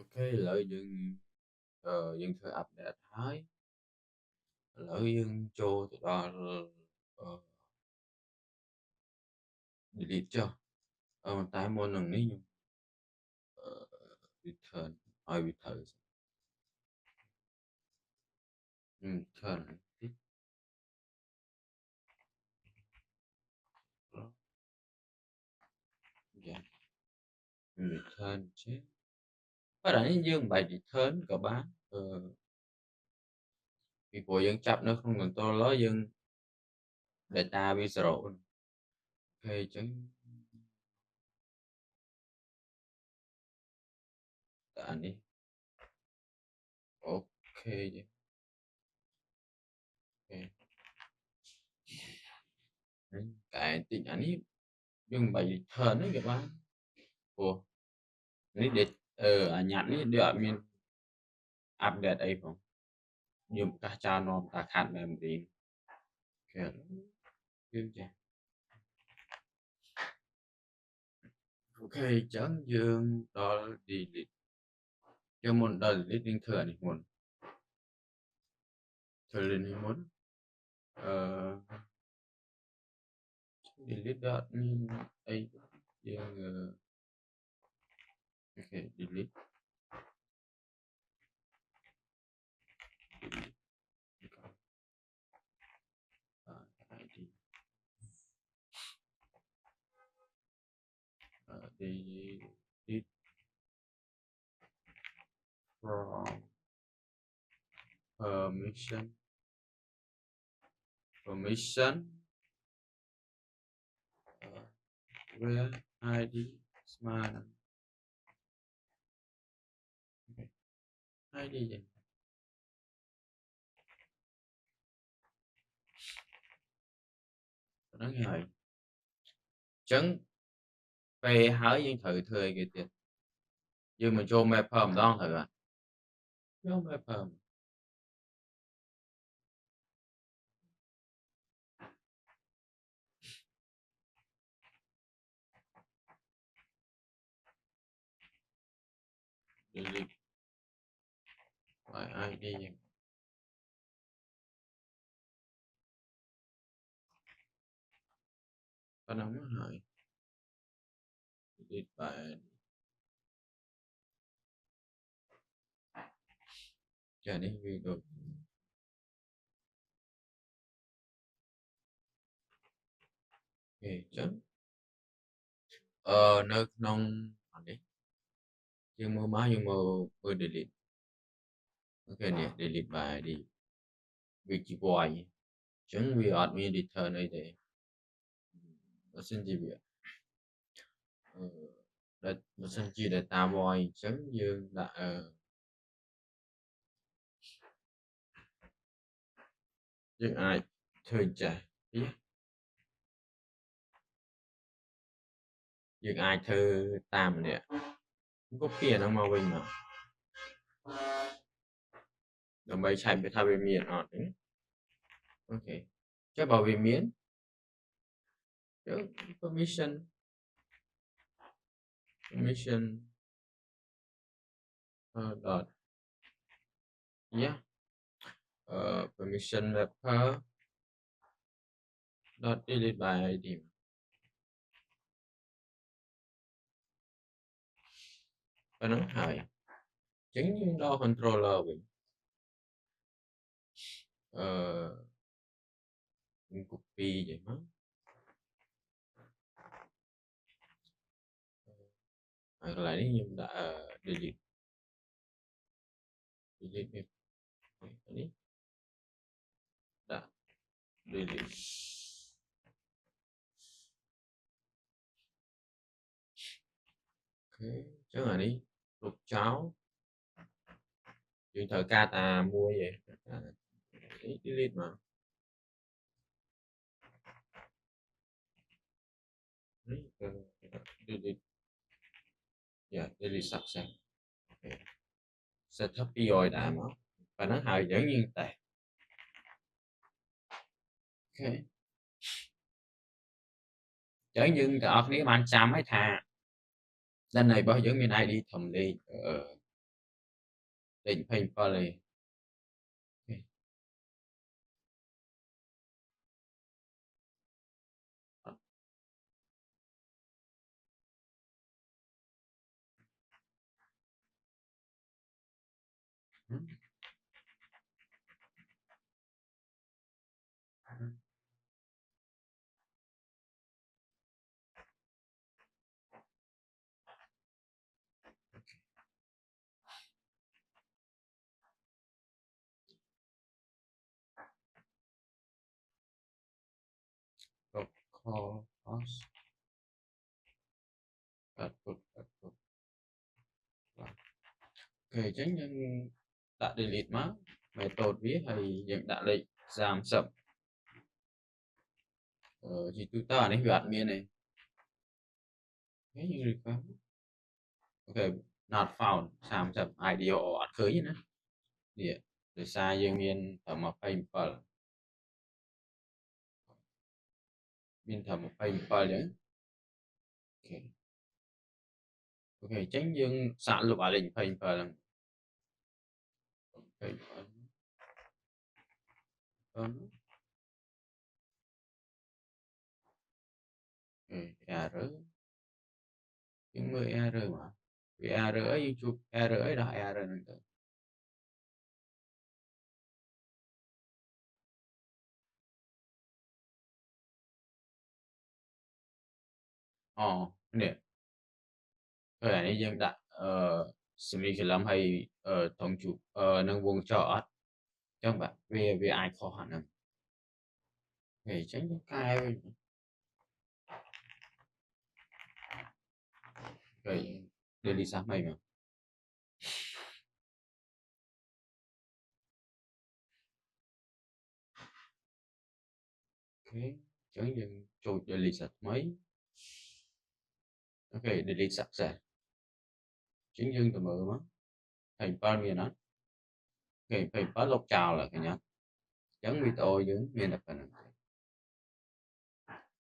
Ok, lợi dụng dân thời update thái lợi dụng cho từ đó delete cho tại môn lầnนี้nhưng return return return tiếp đó dạ return chứ có đã dương bài return các bạn vì của dân chấp nó không còn to lớn dân data visual ok chứ tại đi ok vậy ok cái tình ảnh ấy dùng bài return đấy các bạn ủa ini để nhạc ini dia min update ấy không nhưng cả cha nó ta khát memory kiểu như vậy ok chẳng dương đó delete cho muốn đó delete linh thừa này muốn thừa lên thì muốn delete đó ấy dương ok delete delete from permission where id smart id gì nó nghe chấn về hỏi những thử thời cái tiền nhưng mà cho mẹ phẩm đó thử à cho mẹ phẩm delete by id có nóng hỏi delete by cho nên vì được okay, chấm nơi nông đi nhưng mà má nhưng mà vừa delete ok nè delete bài đi vị trí boy chấm vì admin return này để nó xin gì vậy nó xin chi để ta boy chấm dương đã dương ai thời trả biết dương ai thơ tam nè không có kia nó mau bình mà rồi mấy chạy bị thay về miền đấy ok cho bảo vệ miễn permission permission dot yeah permission mapper dot delete by id và nó hỏi chính như đo controller mình mình copy vậy mà hoặc là nếu như đã delete delete đi đã delete ok chứ là đi lục cháu chuyện thời ca ta mua vậy delete mà delete yeah delete success okay. Setup rồi đã mà và nó hơi dẫn nhiên tệ ok chẳng nhưng ở nếu bạn chạm mấy thà lần này bao giờ mình ai đi thầm đi định phanh pale. Ok. Call us. Cắt cụt. Ok, tránh nhân đã delete má mày tột viết hay dân đã lịch giảm sập gì tôi ta này hoạt miền này thế như được không? Ok, not found giảm sập ID ở khởi nhá địa để xa dân miền thầm mà phải phải miền thầm mà phải phải đấy. Ok, ok tránh dân sản lục ở lệnh phải phải là phải phải error những người error mà vì error ấy chụp error ấy là error này nè cái này dân đã xử lý cái làm hay thông chụp nâng vùng cho các bạn về về ai khó khăn hơn để tránh cái cái để đi sang mày mà ok chẳng dừng trôi để đi sạch mấy ok để đi sạch sẽ chính dừng từ mở mà thành bao nhiêu nó ok phải bắt lọc chào là cái nhá chẳng bị tôi dừng miền đặc phần